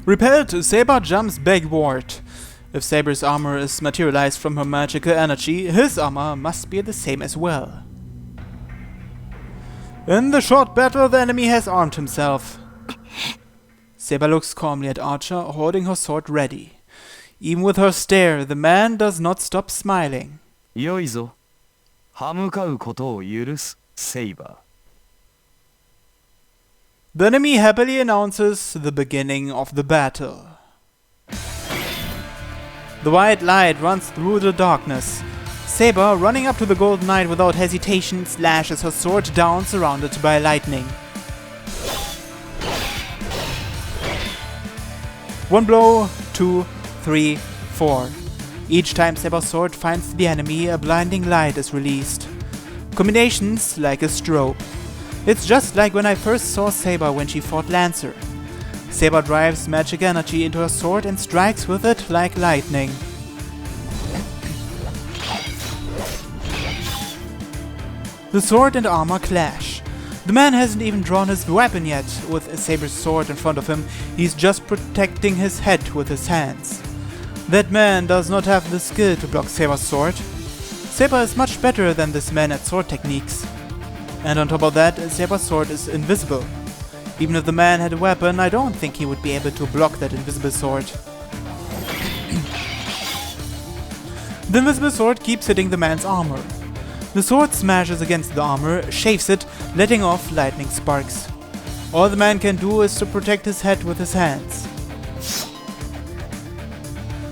Repelled, Saber jumps backward. If Saber's armor is materialized from her magical energy, his armor must be the same as well. In the short battle, the enemy has armed himself. Saber looks calmly at Archer, holding her sword ready. Even with her stare, the man does not stop smiling. よいぞ。歯向かうことを許す、セイバー。The enemy happily announces the beginning of the battle. The white light runs through the darkness. Saber, running up to the Golden Knight without hesitation, slashes her sword down, surrounded by lightning. One blow, 2, 3, 4. Each time Saber's sword finds the enemy, a blinding light is released. Combinations like a strobe. It's just like when I first saw Saber when she fought Lancer. Saber drives magic energy into her sword and strikes with it like lightning. The sword and armor clash. The man hasn't even drawn his weapon yet. With Saber's sword in front of him, he's just protecting his head with his hands. That man does not have the skill to block Saber's sword. Saber is much better than this man at sword techniques. And on top of that, Saber's sword is invisible. Even if the man had a weapon, I don't think he would be able to block that invisible sword. The invisible sword keeps hitting the man's armor. The sword smashes against the armor, shaves it, letting off lightning sparks. All the man can do is to protect his head with his hands.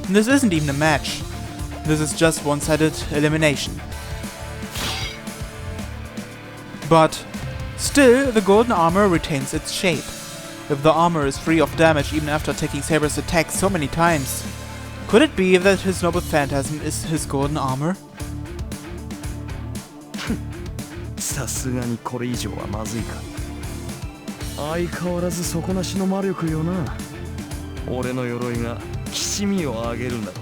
This isn't even a match. This is just one-sided elimination. But still, the golden armor retains its shape. If the armor is free of damage even after taking Saber's attack so many times, could it be that his noble phantasm is his golden armor? さすがにこれ以上はまずいか。相変わらず底なしの魔力よな。俺の鎧がきしみを上げるなど、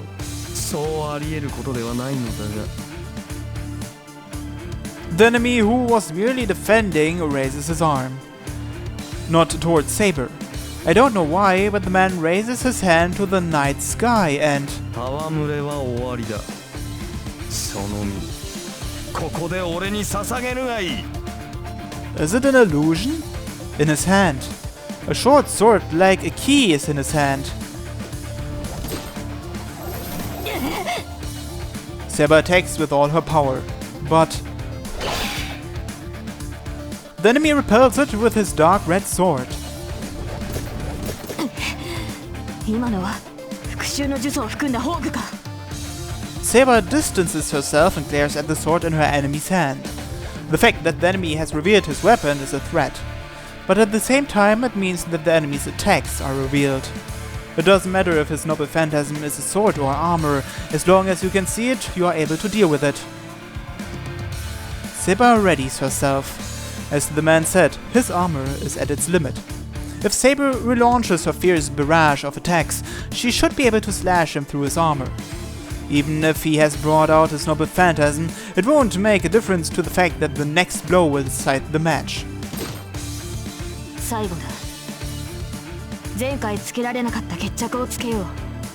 そうあり得ることではないのだが。The enemy who was merely defending raises his arm. Not towards Saber. I don't know why, but the man raises his hand to the night sky and... 戯れは終わりだ。その身、ここで俺に捧げるがいい。Is it an illusion? In his hand. A short sword like a key is in his hand. Saber attacks with all her power, but... the enemy repels it with his dark red sword. 今のは復讐の術を含んだ宝具か。Saber distances herself and glares at the sword in her enemy's hand. The fact that the enemy has revealed his weapon is a threat, but at the same time it means that the enemy's attacks are revealed. It doesn't matter if his noble phantasm is a sword or armor, as long as you can see it, you are able to deal with it. Saber readies herself. As the man said, his armor is at its limit. If Saber relaunches her fierce barrage of attacks, she should be able to slash him through his armor. Even if he has brought out his noble phantasm, it won't make a difference to the fact that the next blow will decide the match. 最後だ。前回つけられなかった決着をつけよう、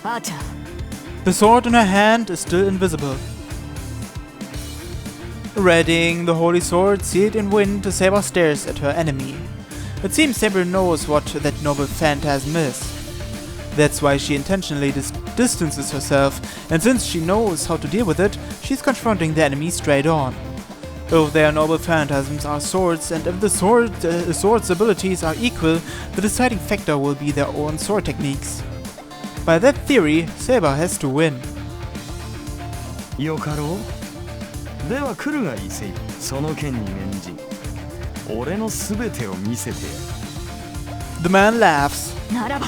アーチャー。The sword in her hand is still invisible. Readying the holy sword sealed in wind, Saber stares at her enemy. It seems Saber knows what that noble phantasm is. That's why she intentionally distances herself, and since she knows how to deal with it, she's confronting the enemy straight on. If their noble phantasms are swords, and if the sword's abilities are equal, the deciding factor will be their own sword techniques. By that theory, Saber has to win. よかろう。では来るがいいせい。その剣に免じ、俺のすべてを見せてやる。The man laughs. ならば。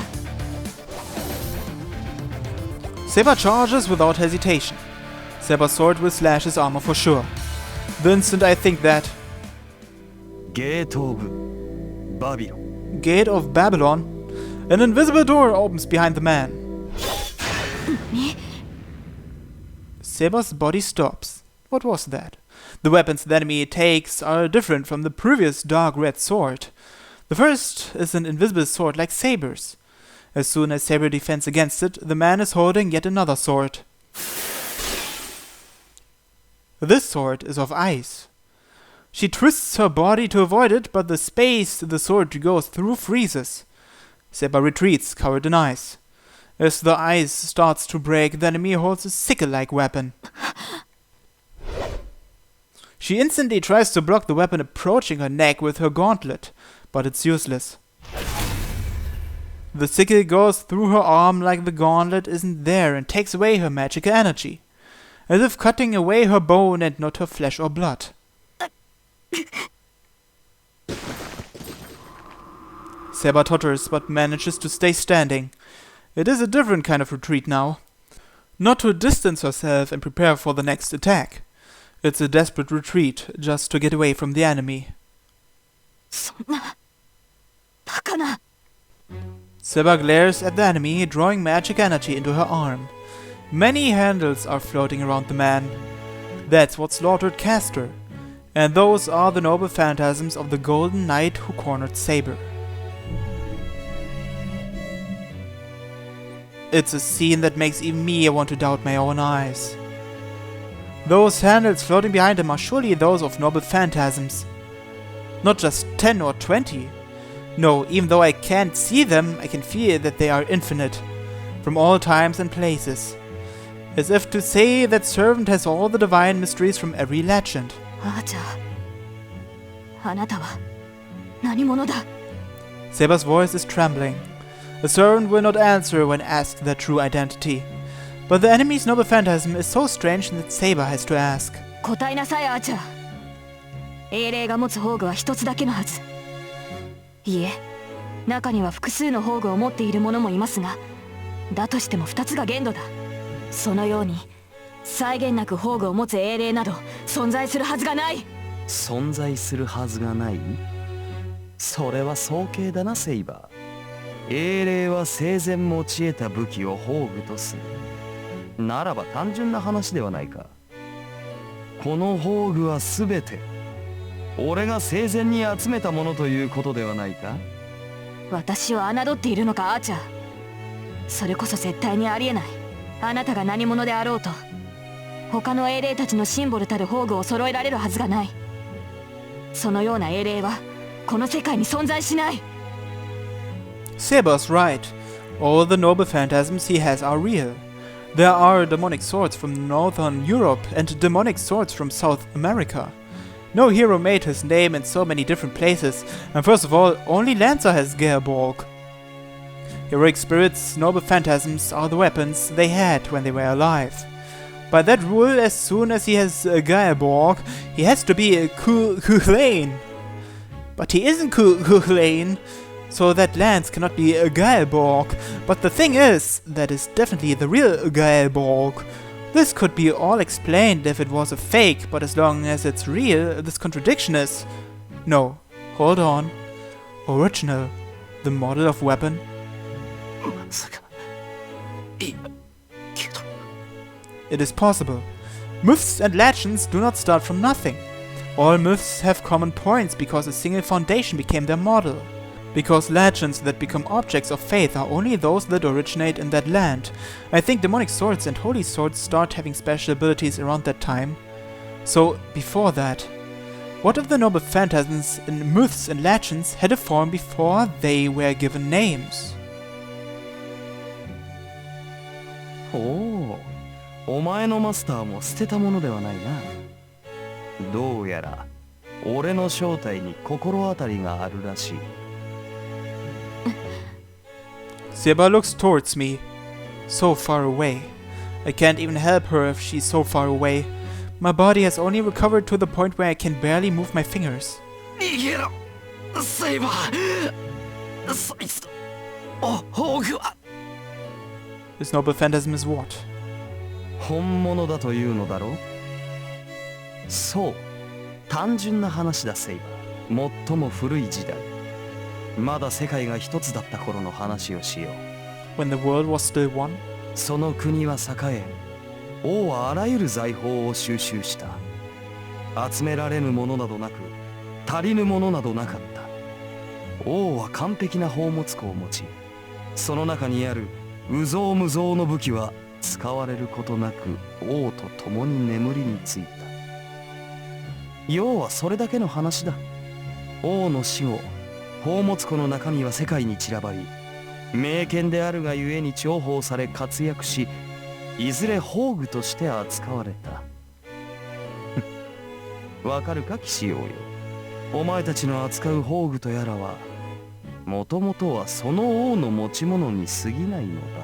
Saber charges without hesitation. Saber's sword will slash his armor for sure. The instant I think that... ゲート・オブ・バビロン。 Gate of Babylon. An invisible door opens behind the man. Saber's body stops. What was that? The weapons the enemy takes are different from the previous dark red sword. The first is an invisible sword like Saber's. As soon as Saber defends against it, the man is holding yet another sword. This sword is of ice. She twists her body to avoid it, but the space the sword goes through freezes. Saber retreats, covered in ice. As the ice starts to break, the enemy holds a sickle-like weapon. She instantly tries to block the weapon approaching her neck with her gauntlet, but it's useless. The sickle goes through her arm like the gauntlet isn't there and takes away her magical energy, as if cutting away her bone and not her flesh or blood. Saber totters but manages to stay standing. It is a different kind of retreat now. Not to distance herself and prepare for the next attack. It's a desperate retreat, just to get away from the enemy. Saber glares at the enemy, drawing magic energy into her arm. Many handles are floating around the man. That's what slaughtered Castor. And those are the noble phantasms of the Golden Knight who cornered Saber. It's a scene that makes even me want to doubt my own eyes. Those handles floating behind him are surely those of noble phantasms. Not just 10 or 20. No, even though I can't see them, I can feel that they are infinite, from all times and places. As if to say that servant has all the divine mysteries from every legend. Saber's voice is trembling. The servant will not answer when asked their true identity. But the enemy's noble phantasm is so strange that Saber has to ask. 答えなさい、アーチャー。英霊が持つ宝具は一つだけのはず。いいえ、中には複数の宝具を持っている者もいますが、だとしても2つが限度だ。そのように際限なく宝具を持つ英霊など存在するはずがない。存在するはずがない？それは早計だな、セイバー。英霊は生前用いた武器を宝具とする。ならば単純な話ではないか。この宝具はすべて俺が生前に集めたものということではないか。私を侮っているのか、アーチャー。それこそ絶対にありえない。あなたが何者であろうと、他の英霊たちのシンボルたる宝具を揃えられるはずがない。そのような英霊はこの世界に存在しない。Saber's right. All the noble phantasms he has are real. There are demonic swords from Northern Europe and demonic swords from South America. No hero made his name in so many different places, and first of all, only Lancer has Gearborg. Heroic spirits, noble phantasms are the weapons they had when they were alive. By that rule, as soon as he has Gearborg, he has to be a Khulain. But he isn't Khulain, so that Lance cannot be a Gearborg. But the thing is, that is definitely the real Gearborg. This could be all explained if it was a fake, but as long as it's real, this contradiction is... No, hold on. Original. The model of weapon. It is possible. Myths and legends do not start from nothing. All myths have common points because a single foundation became their model. Because legends that become objects of faith are only those that originate in that land. I think demonic swords and holy swords start having special abilities around that time. So, before that, what if the noble phantasms in myths and legends had a form before they were given names? おお、お前のマスターも捨てたものではないな。どうやら俺の正体に心当たりがあるらしい。Saber looks towards me, so far away. I can't even help her if she's so far away. My body has only recovered to the point where I can barely move my fingers. 逃げろ、セイバー。そいつと宝具は。This noble phantasm is what? 本物だというのだろう。そう、単純な話だ、セイバー。最も古い時代。まだ世界が一つだった頃の話をしよう。When the world was still one? その国は栄え、王はあらゆる財宝を収集した。集められぬものなどなく、足りぬものなどなかった。王は完璧な宝物庫を持ち、その中にある有象無象の武器は使われることなく王と共に眠りについた。要はそれだけの話だ。王の死後、宝物庫の中身は世界に散らばり、名剣であるがゆえに重宝され活躍し、いずれ宝具として扱われた。わかるか騎士王よ。お前たちの扱う宝具とやらはもともとはその王の持ち物に過ぎないのだ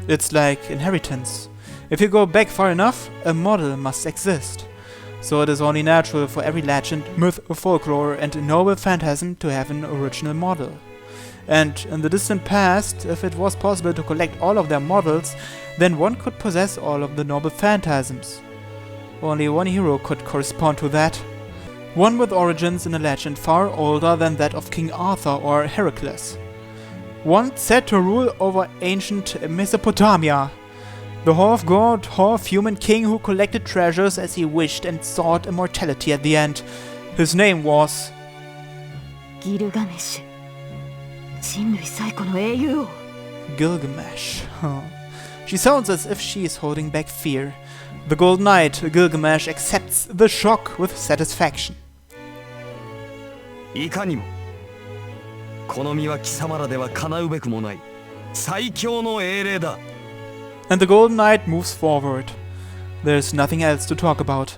と。 It's like inheritance. If you go back far enough, a model must exist. So it is only natural for every legend, myth, folklore and noble phantasm to have an original model. And in the distant past, if it was possible to collect all of their models, then one could possess all of the noble phantasms. Only one hero could correspond to that. One with origins in a legend far older than that of King Arthur or Heracles. One said to rule over ancient Mesopotamia. The half-god, half-human king who collected treasures as he wished and sought immortality at the end. His name was... ギルガメッシュ。人類最古の英雄王。 Gilgamesh. Huh. She sounds as if she is holding back fear. The Golden Knight, Gilgamesh, accepts the shock with satisfaction. いかにも、この身は貴様らでは叶うべくもない最強の英霊だ。 And the Golden Knight moves forward. There's nothing else to talk about.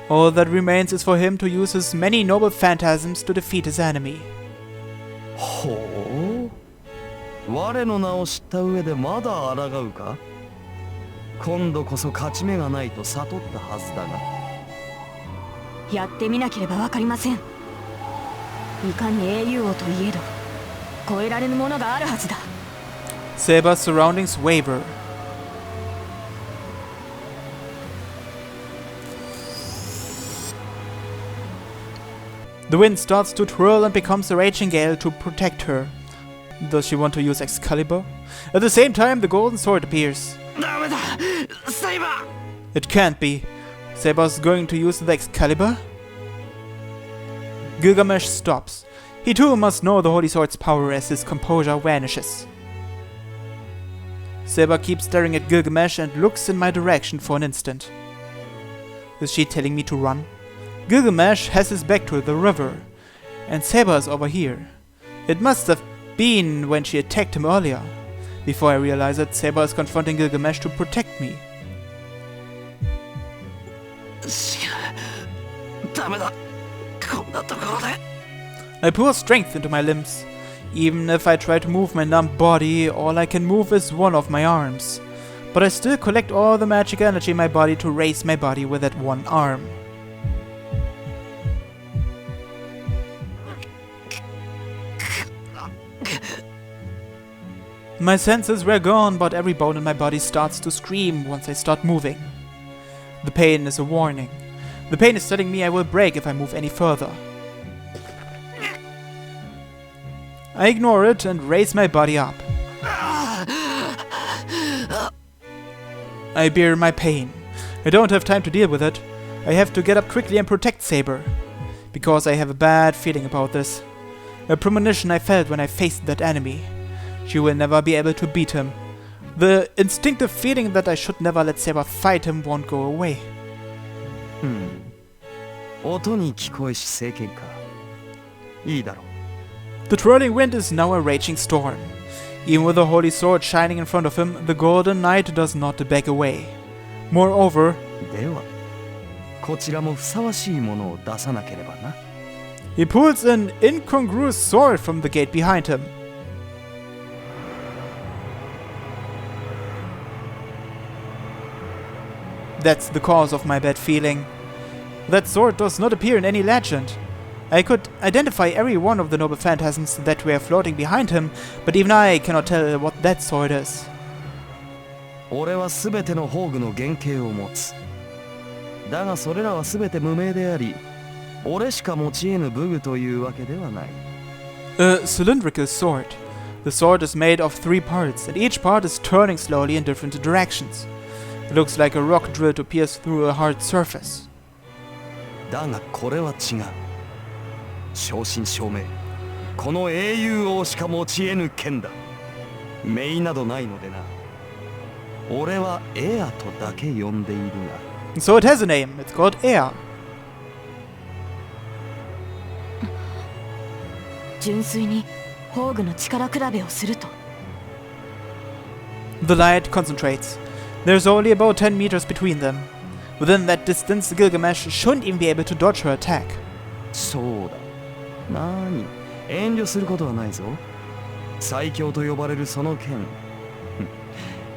All that remains is for him to use his many noble phantasms to defeat his enemy. ほう、我の名を知った上でまだ抗うか。今度こそ勝ち目がないと悟ったはずだが。やってみなければわかりません。いかに英雄王といえど、超えられぬものがあるはずだ。 Saber's surroundings waver. The wind starts to twirl and becomes a raging gale to protect her. Does she want to use Excalibur? At the same time, the golden sword appears. ダメだ、サイバー。 It can't be. Saber's going to use the Excalibur? Gilgamesh stops. He too must know the Holy Sword's power as his composure vanishes. Saber keeps staring at Gilgamesh and looks in my direction for an instant. Is she telling me to run? Gilgamesh has his back to the river, and Saber is over here. It must have been when she attacked him earlier. Before I realize it, Saber is confronting Gilgamesh to protect me. ダメだ、こんなところで。 I pour strength into my limbs. Even if I try to move my numb body, all I can move is one of my arms. But I still collect all the magic energy in my body to raise my body with that one arm. My senses were gone, but every bone in my body starts to scream once I start moving. The pain is a warning. The pain is telling me I will break if I move any further. I ignore it and raise my body up. I bear my pain. I don't have time to deal with it. I have to get up quickly and protect Saber. Because I have a bad feeling about this. A premonition I felt when I faced that enemy. She will never be able to beat him. The instinctive feeling that I should never let Saber fight him won't go away. 音に聞こえし聖剣か。いいだろう。 The twirling wind is now a raging storm. Even with the holy sword shining in front of him, the Golden Knight does not back away. Moreover, では、こちらもふさわしいものを出さなければな。 he pulls an incongruous sword from the gate behind him. That's the cause of my bad feeling. That sword does not appear in any legend. I could identify every one of the noble phantasms that were floating behind him, but even I cannot tell what that sword is. 俺はすべての宝具の原型を持つ。だがそれらはすべて無名であり、俺しか持ち得ぬ武具というわけではない。A cylindrical sword. The sword is made of 3 parts, and each part is turning slowly in different directions. It looks like a rock drill to pierce through a hard surface. だがこれは違う。正真正銘この英雄王しか持ち得ぬ剣だ。名などないのでな。俺はエアとだけ呼んでいるが。 So it has a name. It's called Air. 純粋に宝具の力比べをすると。 The light concentrates. There's only about 10 meters between them. Within that distance, Gilgamesh shouldn't even be able to dodge her attack. そうだ。なに、遠慮することはないぞ。最強と呼ばれるその剣。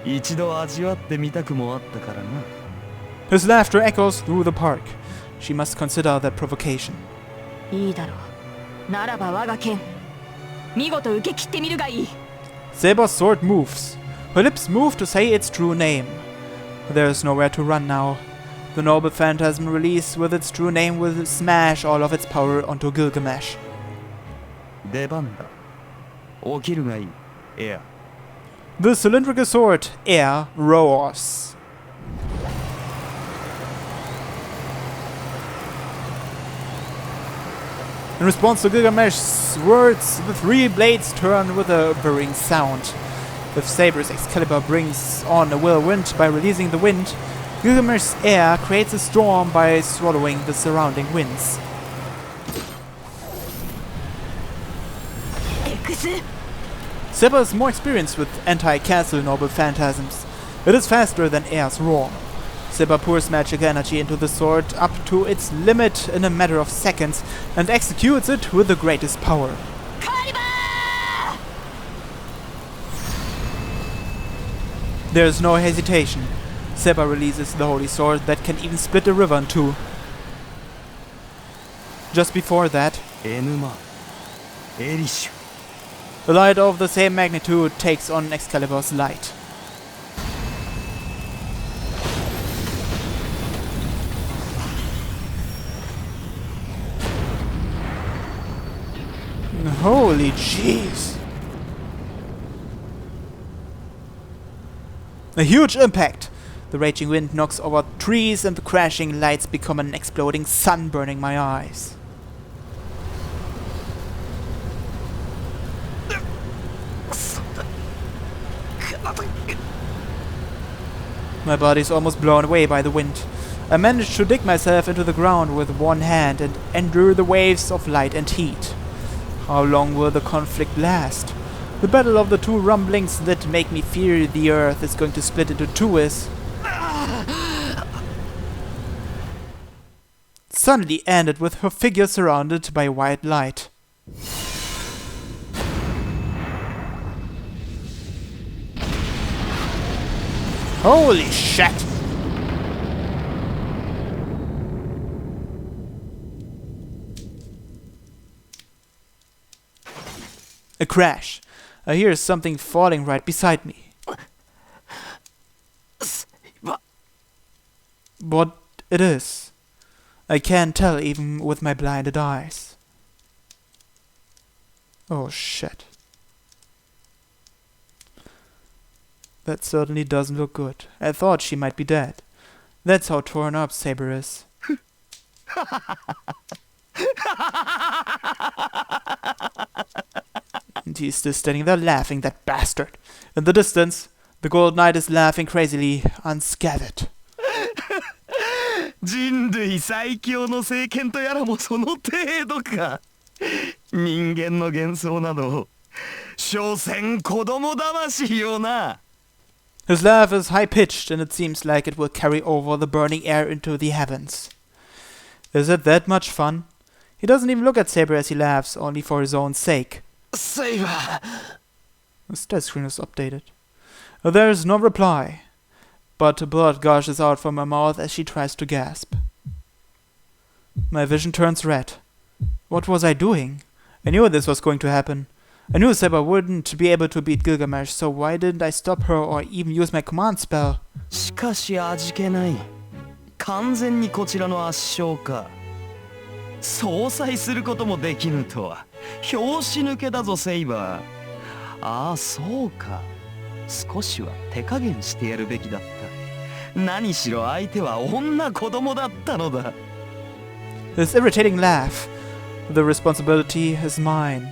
一度味わってみたくもあったからな。 His laughter echoes through the park. She must consider that provocation. いいだろう。ならば我が剣、見事受け切ってみるがいい。 Saber's sword moves. Her lips move to say its true name. There is nowhere to run now. The noble phantasm released with its true name will smash all of its power onto Gilgamesh. 出番だ。起きるがいい、エア。 The cylindrical sword, Air, roars. In response to Gilgamesh's words, the three blades turn with a whirring sound. If Saber's Excalibur brings on a whirlwind by releasing the wind, Gilgamesh's air creates a storm by swallowing the surrounding winds. Saber is more experienced with anti-castle noble phantasms. It is faster than Air's roar. Saber pours magic energy into the sword up to its limit in a matter of seconds and executes it with the greatest power. There is no hesitation. Saber releases the holy sword that can even split a river in two. Just before that, エヌマ、エリシュ。 a light of the same magnitude takes on Excalibur's light. Holy jeez! A huge impact! The raging wind knocks over trees and the crashing lights become an exploding sun burning my eyes. My body is almost blown away by the wind. I manage to dig myself into the ground with one hand and endure the waves of light and heat. How long will the conflict last? The battle of the two rumblings that make me fear the earth is going to split into two is suddenly ended with her figure surrounded by white light. Holy shit! A crash. I hear something falling right beside me. What it is, I can't tell even with my blinded eyes. Oh shit. That certainly doesn't look good. I thought she might be dead. That's how torn up Saber is. And he's still standing there laughing, that bastard. In the distance, the Gold Knight is laughing crazily, unscathed. 人類最強の聖剣とやらもその程度か。人間の幻想など、所詮子供魂よな。 His laugh is high-pitched and it seems like it will carry over the burning air into the heavens. Is it that much fun? He doesn't even look at Saber as he laughs, only for his own sake. Saber! The stat screen is updated. There is no reply, but blood gushes out from her mouth as she tries to gasp. My vision turns red. What was I doing? I knew this was going to happen. I knew Saber wouldn't be able to beat Gilgamesh, so why didn't I stop her or even use my command spell? しかし味気ない。完全にこちらの圧勝か。相殺することもできぬとは。拍子抜けだぞセイバー。ああそうか。少しは手加減してやるべきだった。何しろ相手は女子供だったのだ。This irritating laugh. The responsibility is mine.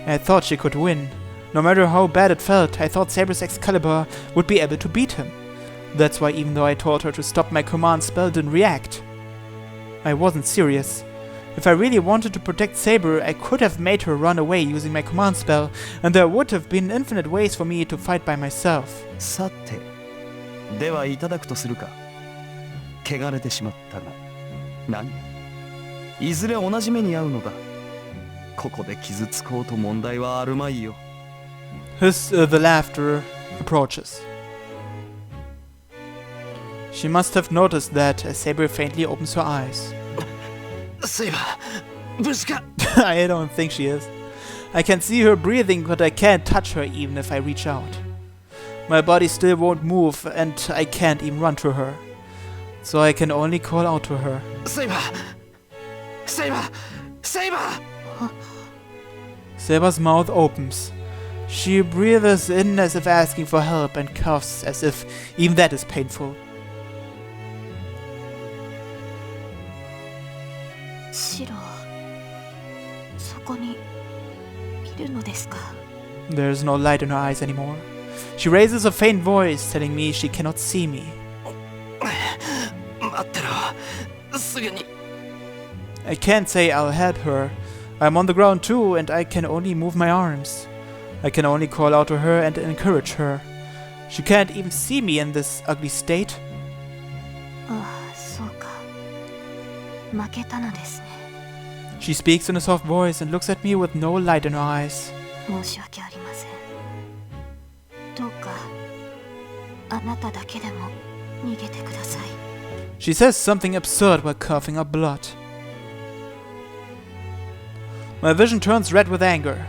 I thought she could win. No matter how bad it felt, I thought Saber's Excalibur would be able to beat him. That's why even though I told her to stop, my command spell didn't react. I wasn't serious. If I really wanted to protect Saber, I could have made her run away using my command spell, and there would have been infinite ways for me to fight by myself. さて、ではいただくとするか。汚れてしまったが、何？いずれ同じ目に遭うのだ。ここで傷つこうと問題はあるまいよ。The laughter approaches. She must have noticed that as Saber faintly opens her eyes. Saber, 無事か? I don't think she is. I can see her breathing, but I can't touch her even if I reach out. My body still won't move, and I can't even run to her. So I can only call out to her. Saber! Saber! Saber! Saber's mouth opens. She breathes in as if asking for help and coughs as if even that is painful. シロ、そこにいるのですか? There's no light in her eyes anymore. She raises a faint voice telling me she cannot see me. 待ってろ。すぐに。I can't say I'll help her. I'm on the ground too, and I can only move my arms. I can only call out to her and encourage her. She can't even see me in this ugly state. ああ、そうか。負けたのですね。 She speaks in a soft voice and looks at me with no light in her eyes. 申し訳ありません。どうかあなただけでも逃げてください。 She says something absurd while coughing up blood. My vision turns red with anger.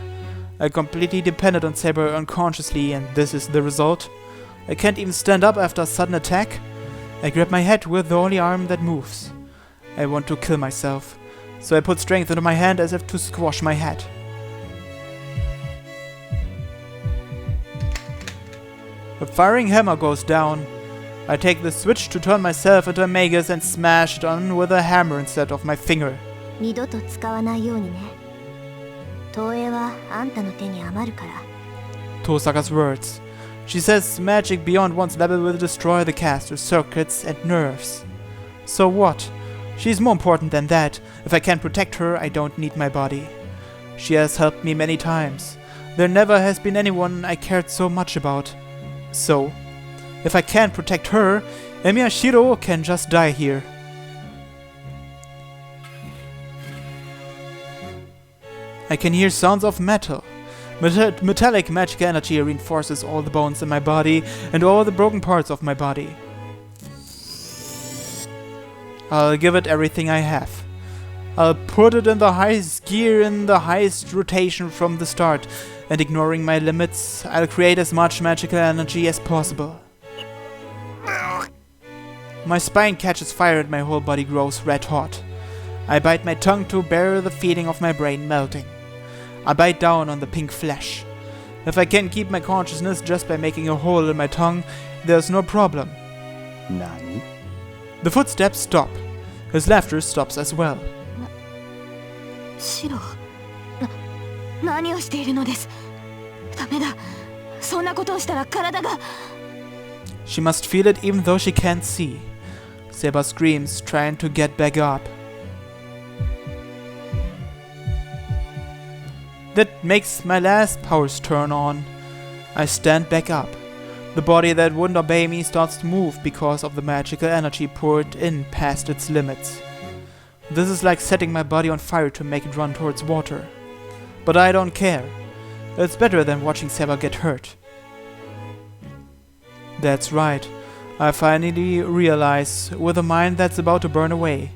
I completely depended on Saber unconsciously, and this is the result. I can't even stand up after a sudden attack. I grab my head with the only arm that moves. I want to kill myself, so I put strength into my hand as if to squash my head. A firing hammer goes down. I take the switch to turn myself into a magus and smash it on with a hammer instead of my finger. 二度と使わないようにね。投影はあんたの手に余るから。 Tosaka's words. She says magic beyond one's level will destroy the caster's circuits and nerves. So what? She's more important than that. If I can't protect her, I don't need my body. She has helped me many times. There never has been anyone I cared so much about. So, if I can't protect her, Emiyashiro can just die here. I can hear sounds of metal. Metallic magic energy reinforces all the bones in my body and all the broken parts of my body. I'll give it everything I have. I'll put it in the highest gear in the highest rotation from the start, and ignoring my limits, I'll create as much magical energy as possible. My spine catches fire and my whole body grows red hot. I bite my tongue to bear the feeling of my brain melting. I bite down on the pink flesh. If I can keep my consciousness just by making a hole in my tongue, there's no problem. 何? The footsteps stop. His laughter stops as well. シロ、何をしているのです。ダメだ。そんなことをしたら体が。 She must feel it even though she can't see. Saber screams, trying to get back up. That makes my last powers turn on. I stand back up. The body that wouldn't obey me starts to move because of the magical energy poured in past its limits. This is like setting my body on fire to make it run towards water. But I don't care. It's better than watching Saber get hurt. That's right. I finally realize, with a mind that's about to burn away.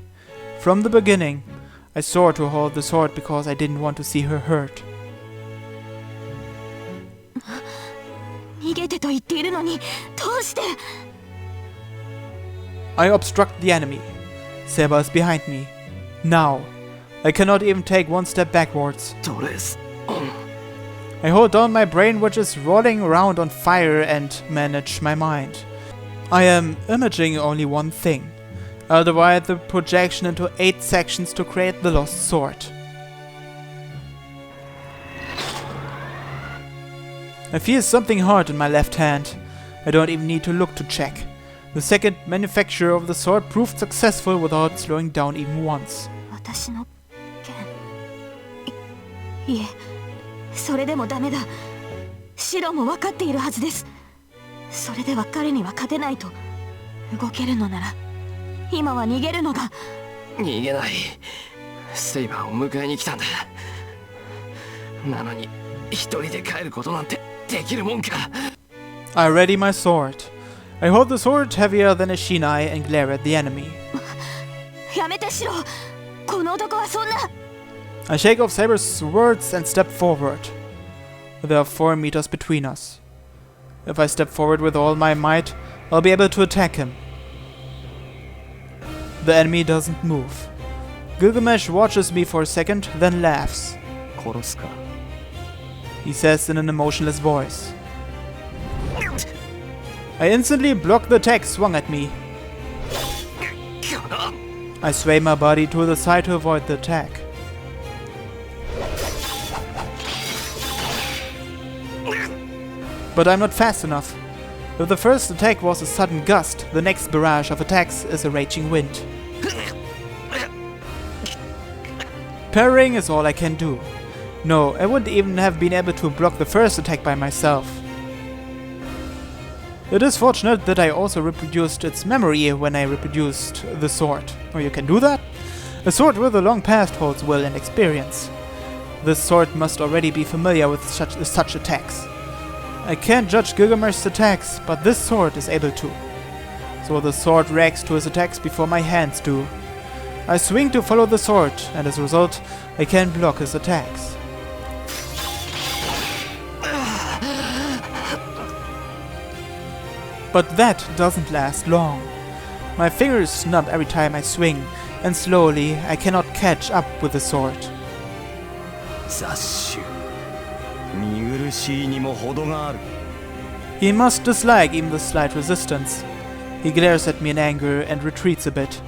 From the beginning, I swore to hold the sword because I didn't want to see her hurt. 逃げてと言っているのに、どうして? I obstruct the enemy. Saber is behind me. Now, I cannot even take one step backwards. ドレス。I hold down my brain, which is rolling around on fire, and manage my mind. I am imaging only one thing. I'll divide the projection into 8 sections to create the lost sword. I feel something hard in my left hand. I don't even need to look to check. The second manufacture of the sword proved successful without slowing down even once. 私の剣。いえ、それでもダメだ。シロも分かっているはずです。それでは彼には勝てないと。動けるのなら、今は逃げるのが。逃げない。セイバーを迎えに来たんだ。なのに一人で帰ることなんてできるもんか。I ready my sword. I hold the sword heavier than a shinai and glare at the enemy. やめてシロ。この男はそんな。I shake off Saber's words and step forward. There are 4 meters between us. If I step forward with all my might, I'll be able to attack him. The enemy doesn't move. Gilgamesh watches me for a second, then laughs. 殺すか。 He says in an emotionless voice. I instantly block the attack swung at me. I sway my body to the side to avoid the attack. But I'm not fast enough. If the first attack was a sudden gust, the next barrage of attacks is a raging wind. Parrying is all I can do. No, I wouldn't even have been able to block the first attack by myself. It is fortunate that I also reproduced its memory when I reproduced the sword. Oh, you can do that? A sword with a long past holds will and experience. This sword must already be familiar with such attacks. I can't judge Gilgamesh's attacks, but this sword is able to. So the sword reacts to his attacks before my hands do. I swing to follow the sword, and as a result, I can block his attacks. But that doesn't last long. My fingers snap every time I swing, and slowly I cannot catch up with the sword. 雑種。見苦しいにも程がある。 He must dislike even the slight resistance. He glares at me in anger and retreats a bit.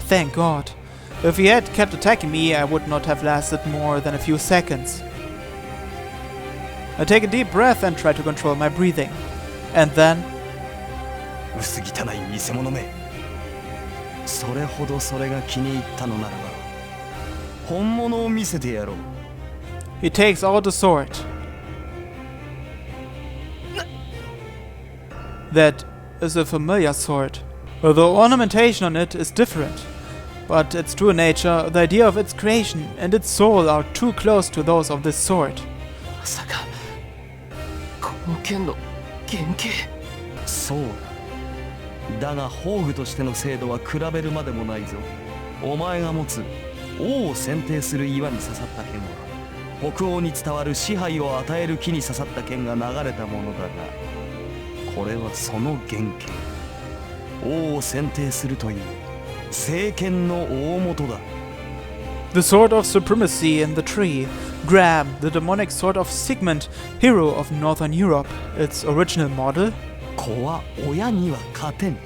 Thank God. If he had kept attacking me, I would not have lasted more than a few seconds. I take a deep breath and try to control my breathing. And then... 薄汚い偽物め。それほどそれが気に入ったのならば、本物を見せてやろう。 He takes out a sword. That is a familiar sword. The ornamentation on it is different. But its true nature, the idea of its creation, and its soul are too close to those of this sword. まさかこの剣の原型。そうだ。だが宝具としての精度は比べるまでもないぞ。お前が持つ王を選定する岩に刺さった剣は、北欧に伝わる支配を与える木に刺さった剣が流れたものだが、これはその原型。王を選定するという聖剣の大元だ。 The sword of supremacy in the tree. Gram, the demonic sword of Sigmund, hero of Northern Europe. Its original model? 子は親には勝てん。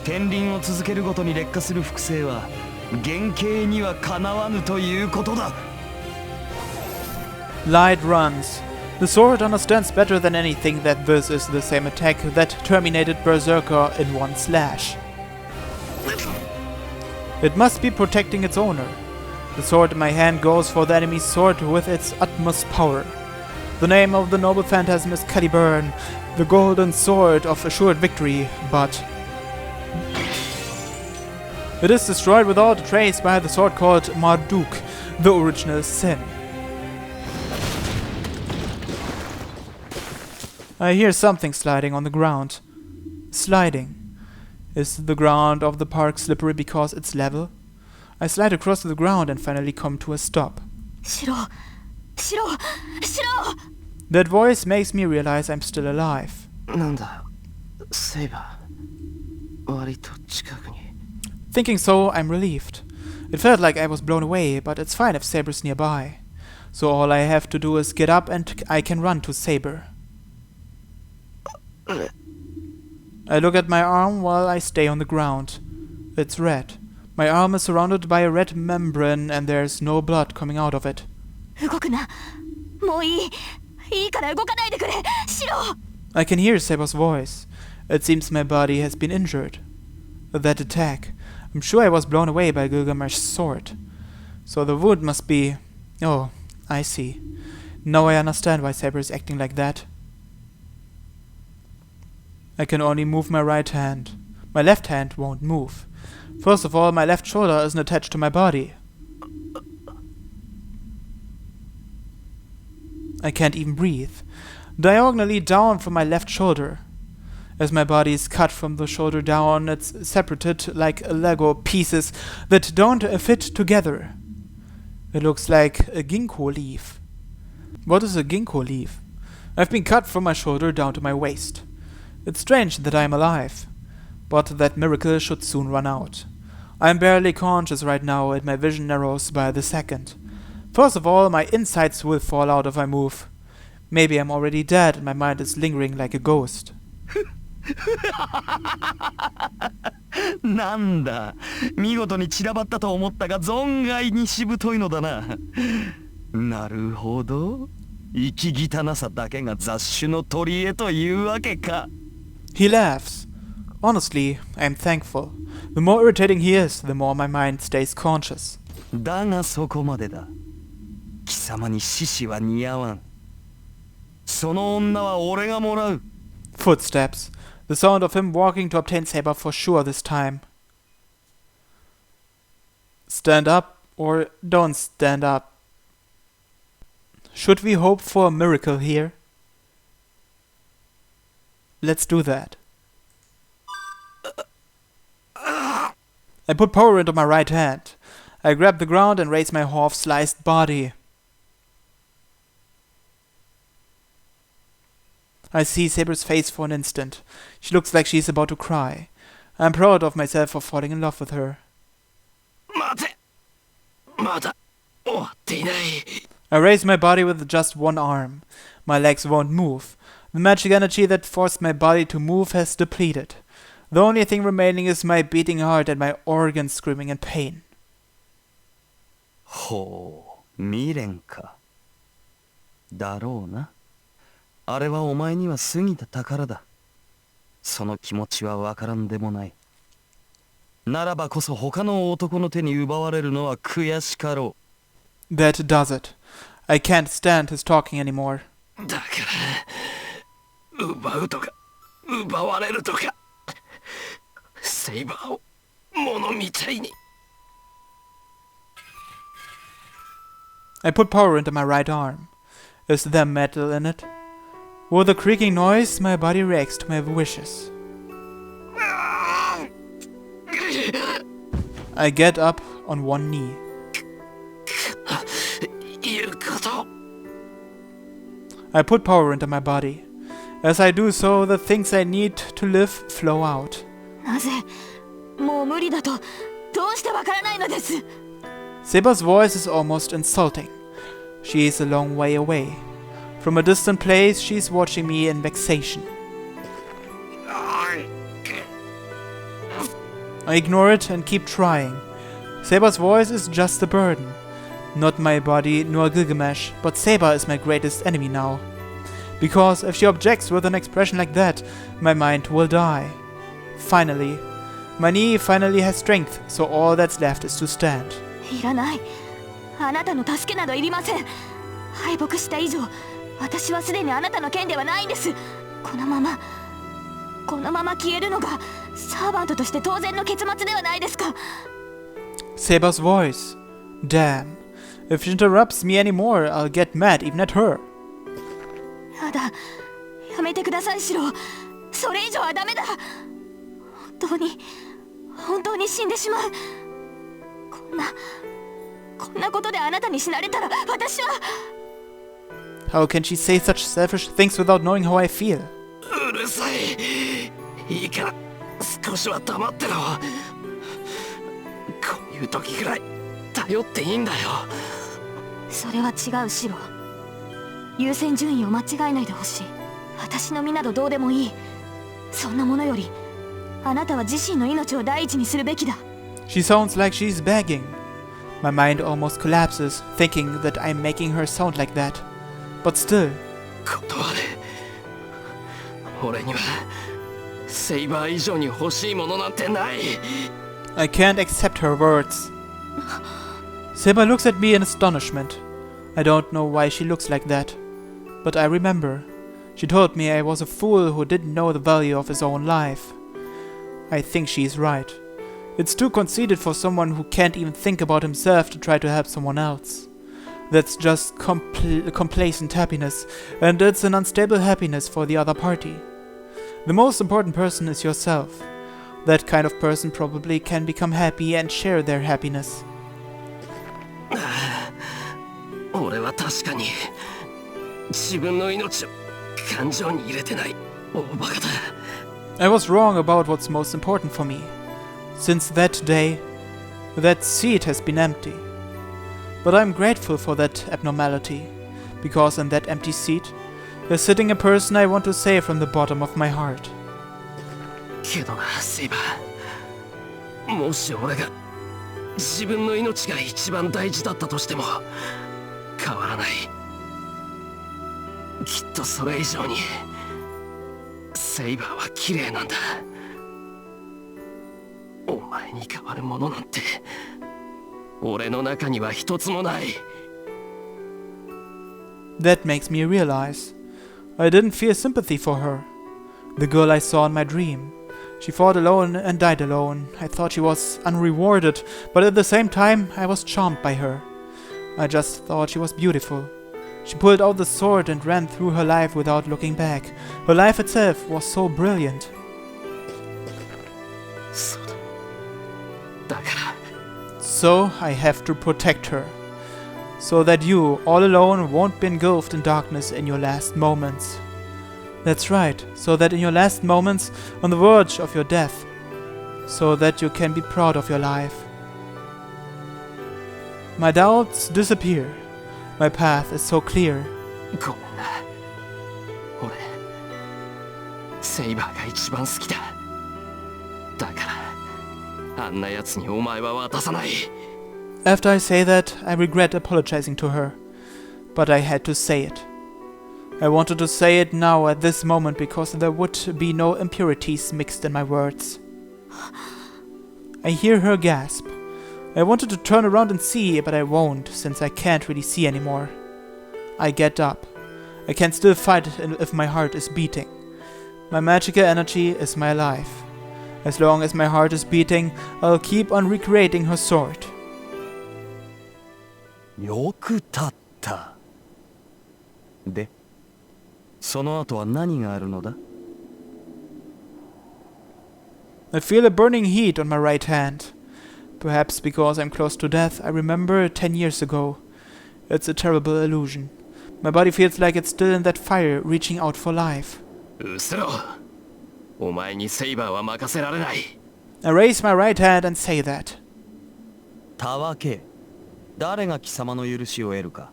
天輪を続けるごとに劣化する複製は原型にはかなわぬということだ。 Light runs. The sword understands better than anything that this is the same attack that terminated Berserker in one slash. It must be protecting its owner. The sword in my hand goes for the enemy's sword with its utmost power. The name of the noble phantasm is Caliburn, the golden sword of assured victory, but... It is destroyed without a trace by the sword called Marduk, the original sin. I hear something sliding on the ground. Sliding. Is the ground of the park slippery because it's level? I slide across the ground and finally come to a stop. シロ、シロ、シロ。 That voice makes me realize I'm still alive. なんだセイバー。割と近くに。 Thinking so, I'm relieved. It felt like I was blown away, but it's fine if Saber's nearby. So all I have to do is get up and I can run to Saber. I look at my arm while I stay on the ground. It's red, My arm is surrounded by a red membrane and there's no blood coming out of it. 動くな。もういい。いいから動かないでくれ。シロ。 I can hear Saber's voice. It seems my body has been injured. That attack. I'm sure I was blown away by Gilgamesh's sword. So the wound must be... Oh, I see. Now I understand why Saber is acting like that. I can only move my right hand. My left hand won't move. First of all, my left shoulder isn't attached to my body. I can't even breathe. Diagonally down from my left shoulder. As my body is cut from the shoulder down, it's separated like Lego pieces that don't fit together. It looks like a ginkgo leaf. What is a ginkgo leaf? I've been cut from my shoulder down to my waist. It's strange that I am alive, but that miracle should soon run out. I am barely conscious right now and my vision narrows by the second. First of all, my insides will fall out if I move. Maybe I'm already dead and my mind is lingering like a ghost. なんだ、見事に散らばったと思ったが存外にしぶといのだな。なるほど、生き汚さだけが雑種の取り柄というわけか。 He laughs. Honestly, I am thankful. The more irritating he is, the more my mind stays conscious. だがそこまでだ。貴様に獅子は似合わん。その女は俺がもらう。 Footsteps. The sound of him walking to obtain Saber for sure this time. Stand up or don't stand up. Should we hope for a miracle here? Let's do that. I put power into my right hand. I grab the ground and raise my half-sliced body. I see Saber's face for an instant. She looks like she's about to cry. I'm proud of myself for falling in love with her. 待て。まだ終わっていない。 I raise my body with just one arm. My legs won't move. The magic energy that forced my body to move has depleted. The only thing remaining is my beating heart and my organs screaming in pain. ほう、未練か。だろうな。あれはお前には過ぎた宝だ。その気持ちはわからんでもない。ならばこそ他の男の手に奪われるのは悔しかろう。That does it. I can't stand his talking anymore. だから奪うとか奪われるとかセイバーを物みたいに。 I put power into my right arm. Is there metal in it? With a creaking noise, my body reacts to my wishes. I get up on one knee. 言うこと。 I put power into my body. As I do so, the things I need to live flow out. なぜもう無理だとどうしてわからないのです。 Saber's voice is almost insulting. She is a long way away. From a distant place, she is watching me in vexation. I ignore it and keep trying. Saber's voice is just a burden. Not my body nor Gilgamesh, but Saber is my greatest enemy now. Because if she objects with an expression like that, my mind will die. Finally. My knee finally has strength, so all that's left is to stand. いらない。あなたの助けなどいりません。敗北した以上、私はすでにあなたの剣ではないんです。このまま消えるのがサーバントとして当然の結末ではないですか。 Saber's voice. Damn. If she interrupts me anymore, I'll get mad even at her. やだ。やめてください、シロ。それ以上はダメだ。本当に死んでしまう。こんなことであなたに死なれたら私は。 How can she say such selfish things without knowing how I feel? うるさい。いいから少しは黙ってろ。こういう時くらい頼っていいんだよ。それは違う、シロ。優先順位を間違えないでほしい。私の身などどうでもいい。そんなものよりあなたは自身の命を第一にするべきだ。She sounds like she's begging. My mind almost collapses, thinking that I'm making her sound like that. But still, 断れ。俺にはセイバー以上に欲しいものなんてない。 I can't accept her words. Saber looks at me in astonishment. I don't know why she looks like that. But I remember. She told me I was a fool who didn't know the value of his own life. I think she's right. It's too conceited for someone who can't even think about himself to try to help someone else. That's just complacent happiness, and it's an unstable happiness for the other party. The most important person is yourself. That kind of person probably can become happy and share their happiness. 俺は確かに自分の命を感情に入れてない。大バカだ。 I was wrong about what's most important for me. Since that day, that seat has been empty. But I'm grateful for that abnormality, because in that empty seat is sitting a person I want to save from the bottom of my heart. けどな、セイバー。もし俺が自分の命が一番大事だったとしても変わらない。きっとそれ以上にセイバーは綺麗なんだ。お前に代わるものなんて俺の中には一つもない。 That makes me realize I didn't feel sympathy for her. The girl I saw in my dream. She fought alone and died alone. I thought she was unrewarded, but at the same time I was charmed by her. I just thought she was beautiful. She pulled out the sword and ran through her life without looking back. Her life itself was so brilliant. そうだ。だから。 So I have to protect her. So that you, all alone, won't be engulfed in darkness in your last moments. That's right, so that in your last moments, on the verge of your death, so that you can be proud of your life. My doubts disappear. My path is so clear. ごめんな。俺、セイバーが一番好きだ。だから、あんな奴にお前は渡さない。 After I say that, I regret apologizing to her. But I had to say it. I wanted to say it now at this moment because there would be no impurities mixed in my words. I hear her gasp. I wanted to turn around and see, but I won't, since I can't really see anymore. I get up. I can still fight if my heart is beating. My magical energy is my life. As long as my heart is beating, I'll keep on recreating her sword. よく立った。で、その後は何があるのだ? I feel a burning heat on my right hand. Perhaps because I'm close to death, I remember 10 years ago. It's a terrible illusion. My body feels like it's still in that fire, reaching out for life. うせろ。お前にセイバーは任せられない。I raise my right hand and say that. たわけ、誰が貴様の許しを得るか?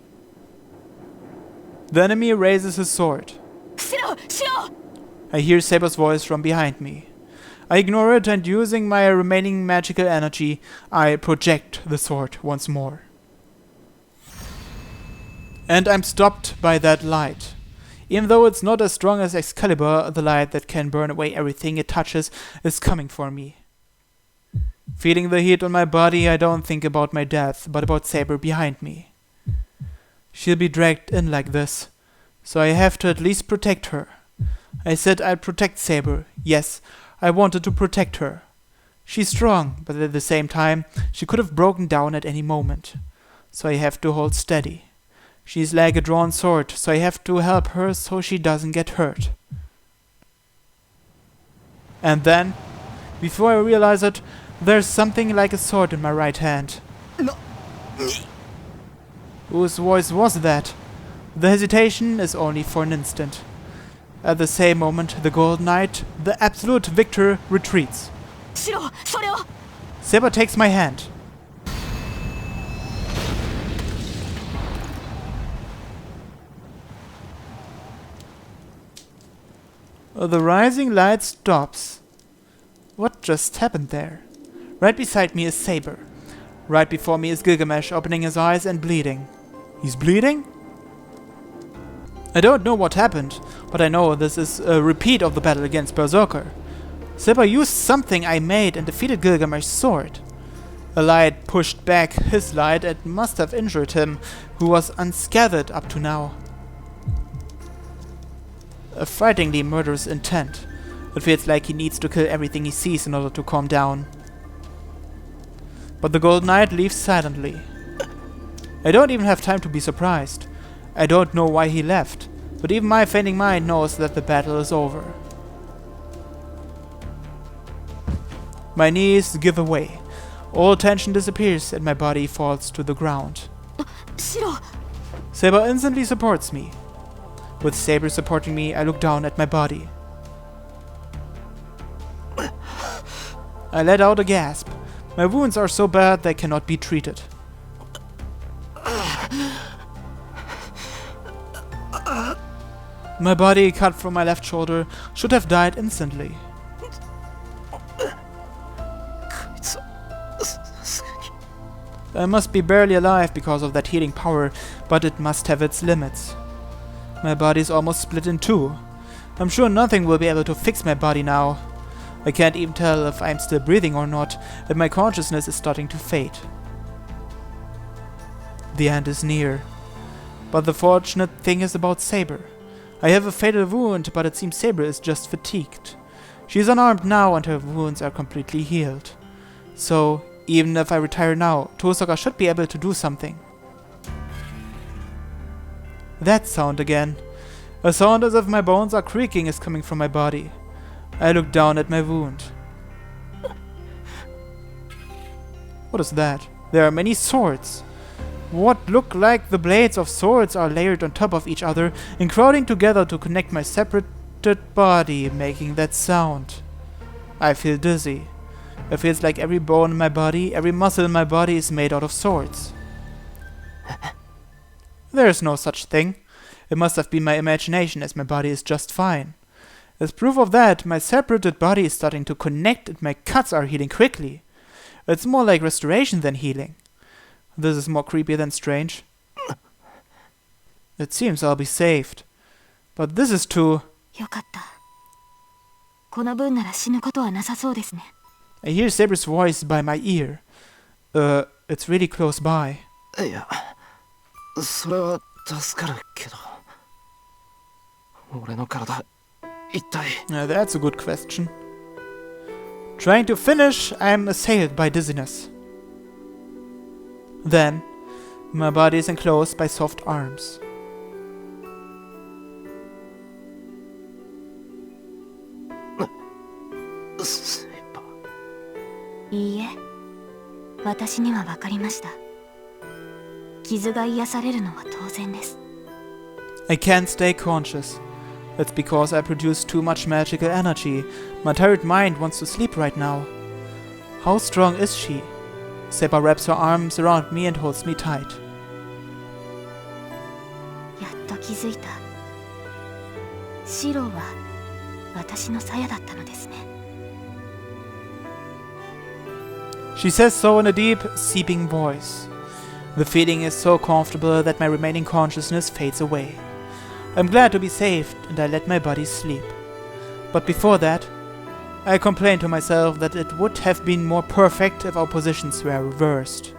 The enemy raises his sword. しろしろ I hear Saber's voice from behind me. I ignore it and using my remaining magical energy, I project the sword once more. And I'm stopped by that light. Even though it's not as strong as Excalibur, the light that can burn away everything it touches is coming for me. Feeling the heat on my body, I don't think about my death, but about Saber behind me. She'll be dragged in like this, so I have to at least protect her. I said I'd protect Saber. Yes, I wanted to protect her. She's strong, but at the same time, she could have broken down at any moment. So I have to hold steady. She's like a drawn sword, so I have to help her so she doesn't get hurt. And then, before I realize it, there's something like a sword in my right hand. No. Whose voice was that? The hesitation is only for an instant. At the same moment, the Golden Knight, the absolute victor, retreats. しろそれを Saber takes my hand. The rising light stops. What just happened there? Right beside me is Saber. Right before me is Gilgamesh, opening his eyes and bleeding. He's bleeding? I don't know what happened, but I know this is a repeat of the battle against Berserker. Saber used something I made and defeated Gilgamesh's sword. A light pushed back his light and must have injured him, who was unscathed up to now. A frighteningly murderous intent. It feels like he needs to kill everything he sees in order to calm down. But the Gold Knight leaves silently. I don't even have time to be surprised. I don't know why he left, but even my fainting mind knows that the battle is over. My knees give away. All tension disappears and my body falls to the ground. Shiro! Saber instantly supports me. With Saber supporting me, I look down at my body. I let out a gasp. My wounds are so bad they cannot be treated. My body, cut from my left shoulder, should have died instantly. I must be barely alive because of that healing power, but it must have its limits. My body is almost split in two. I'm sure nothing will be able to fix my body now. I can't even tell if I'm still breathing or not, and my consciousness is starting to fade. The end is near. But the fortunate thing is about Saber. I have a fatal wound, but it seems Saber is just fatigued. She is unarmed now and her wounds are completely healed. So, even if I retire now, Tosaka should be able to do something. That sound again. A sound as if my bones are creaking is coming from my body. I look down at my wound. What is that? There are many swords. What look like the blades of swords are layered on top of each other and crowding together to connect my separated body, making that sound. I feel dizzy. It feels like every bone in my body, every muscle in my body is made out of swords. There is no such thing. It must have been my imagination, as my body is just fine. As proof of that, my separated body is starting to connect and my cuts are healing quickly. It's more like restoration than healing. This is more creepy than strange. It seems I'll be saved. But this is too... よかった。この分なら死ぬことはなさそうですね。I hear Saber's voice by my ear. It's really close by. いや、それは助かるけど。俺の体、一体。That's a good question. Trying to finish, I'm assailed by dizziness. Then, my body is enclosed by soft arms. Saber. いいえ、私にはわかりました。傷が癒されるのは当然です。I can't stay conscious. That's because I produce too much magical energy. My tired mind wants to sleep right now. How strong is she? Saber wraps her arms around me and holds me tight. やっと気づいた。シローは私の鞘だったのですね。She says so in a deep, seeping voice. The feeling is so comfortable that my remaining consciousness fades away. I'm glad to be saved and I let my body sleep. But before that, I complained to myself that it would have been more perfect if our positions were reversed.